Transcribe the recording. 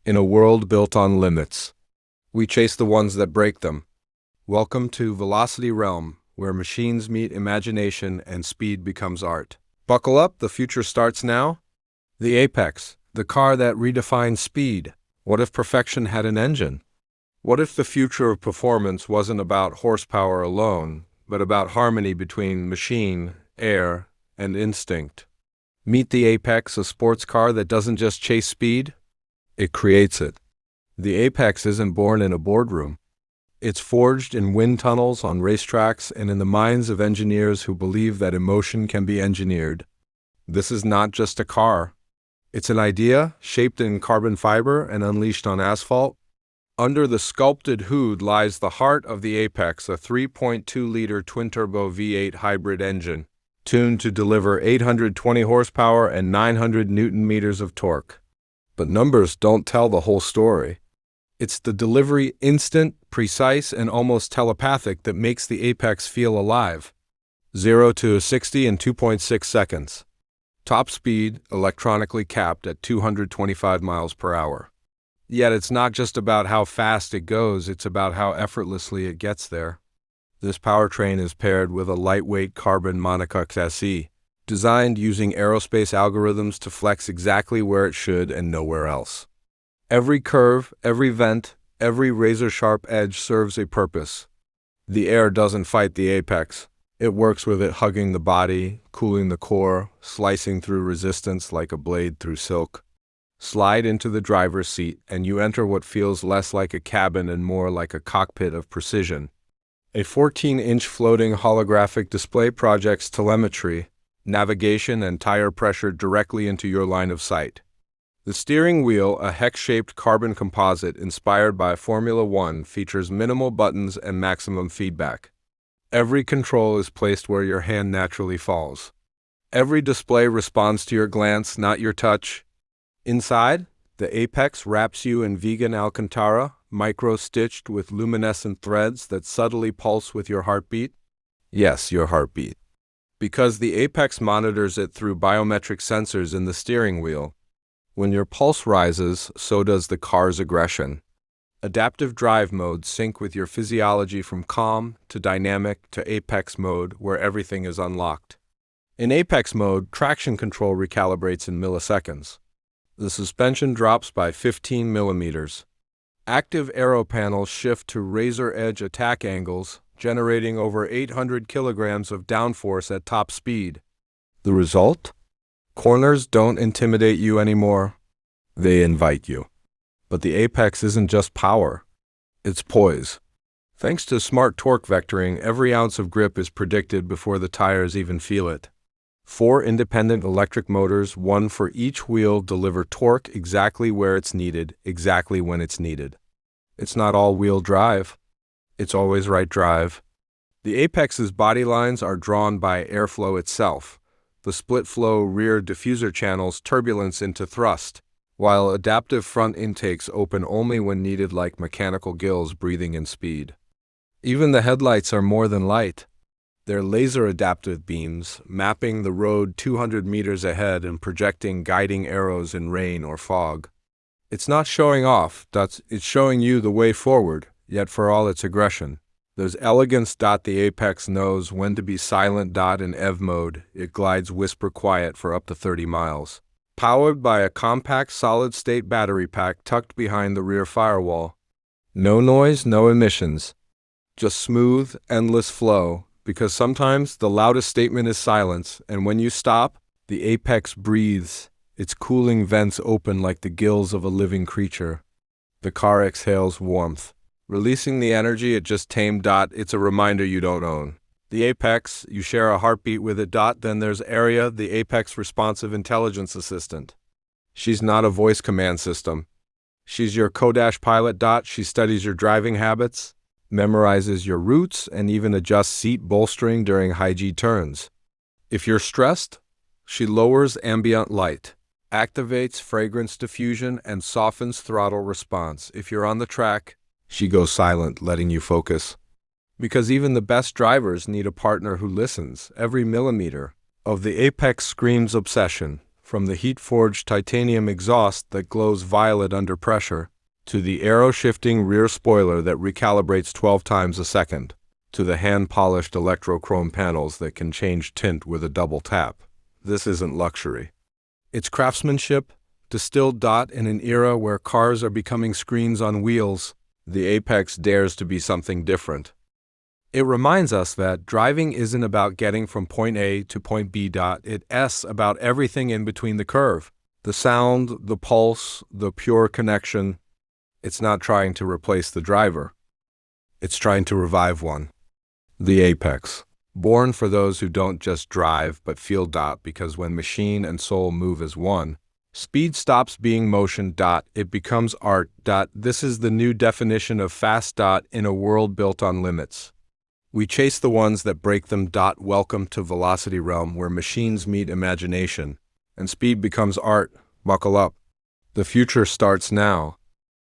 In a world built on limits, we chase the ones that break them. Welcome to Velocity Realm, where machines meet imagination and speed becomes art. Buckle up, the future starts now. The Apex, the car that redefines speed. What if perfection had an engine? What if the future of performance wasn't about horsepower alone, but about harmony between machine, air, and instinct? Meet the Apex, a sports car that doesn't just chase speed, it creates it. The Apex isn't born in a boardroom. It's forged in wind tunnels, on racetracks, and in the minds of engineers who believe that emotion can be engineered. This is not just a car. It's an idea shaped in carbon fiber and unleashed on asphalt. Under the sculpted hood lies the heart of the Apex, a 3.2-liter twin-turbo V8 hybrid engine, tuned to deliver 820 horsepower and 900 newton-meters of torque. But numbers don't tell the whole story. It's the delivery, instant, precise, and almost telepathic, that makes the Apex feel alive. 0 to 60 in 2.6 seconds. Top speed, electronically capped at 225 miles per hour. Yet it's not just about how fast it goes, it's about how effortlessly it gets there. This powertrain is paired with a lightweight carbon monocoque chassis, designed using aerospace algorithms to flex exactly where it should and nowhere else. Every curve, every vent, every razor-sharp edge serves a purpose. The air doesn't fight the Apex. It works with it, hugging the body, cooling the core, slicing through resistance like a blade through silk. Slide into the driver's seat, and you enter what feels less like a cabin and more like a cockpit of precision. A 14-inch floating holographic display projects telemetry, navigation, and tire pressure directly into your line of sight. The steering wheel, a hex-shaped carbon composite inspired by Formula One, features minimal buttons and maximum feedback. Every control is placed where your hand naturally falls. Every display responds to your glance, not your touch. Inside, the Apex wraps you in vegan Alcantara, micro-stitched with luminescent threads that subtly pulse with your heartbeat. Yes, your heartbeat. Because the Apex monitors it through biometric sensors in the steering wheel. When your pulse rises, so does the car's aggression. Adaptive drive modes sync with your physiology, from calm to dynamic to Apex mode, where everything is unlocked. In Apex mode, traction control recalibrates in milliseconds. The suspension drops by 15 millimeters. Active aero panels shift to razor-edge attack angles, generating over 800 kilograms of downforce at top speed. The result? Corners don't intimidate you anymore. They invite you. But the Apex isn't just power. It's poise. Thanks to smart torque vectoring, every ounce of grip is predicted before the tires even feel it. 4 independent electric motors, one for each wheel, deliver torque exactly where it's needed, exactly when it's needed. It's not all-wheel drive. It's always right drive. The Apex's body lines are drawn by airflow itself. The split-flow rear diffuser channels turbulence into thrust, while adaptive front intakes open only when needed, like mechanical gills breathing in speed. Even the headlights are more than light. They're laser-adaptive beams, mapping the road 200 meters ahead and projecting guiding arrows in rain or fog. It's not showing off, it's showing you the way forward, yet for all its aggression. There's elegance. The Apex knows when to be silent. In EV mode, it glides whisper quiet for up to 30 miles. Powered by a compact solid-state battery pack tucked behind the rear firewall. No noise, no emissions. Just smooth, endless flow, because sometimes the loudest statement is silence, and when you stop, the Apex breathes, its cooling vents open like the gills of a living creature. The car exhales warmth, releasing the energy it just tamed. It's a reminder you don't own. The Apex, you share a heartbeat with it. Then there's Aria, the Apex responsive intelligence assistant. She's not a voice command system. She's your Kodash pilot. She studies your driving habits, memorizes your routes, and even adjusts seat bolstering during high-G turns. If you're stressed, she lowers ambient light, activates fragrance diffusion, and softens throttle response. If you're on the track, she goes silent, letting you focus. Because even the best drivers need a partner who listens. Every millimeter of the Apex screams obsession, From the heat-forged titanium exhaust that glows violet under pressure, to the aero-shifting rear spoiler that recalibrates 12 times a second, to the hand-polished electrochrome panels that can change tint with a double tap. This isn't luxury. It's craftsmanship, distilled in an era where cars are becoming screens on wheels. The Apex dares to be something different. It reminds us that driving isn't about getting from point A to point B. It's about everything in between the curve. The sound, the pulse, the pure connection. It's not trying to replace the driver. It's trying to revive one. The Apex. Born for those who don't just drive but feel. Because when machine and soul move as one, speed stops being motion. It becomes art. This is the new definition of fast. In a world built on limits. We chase the ones that break them. Welcome to Velocity Realm, where machines meet imagination and speed becomes art. Buckle up. The future starts now.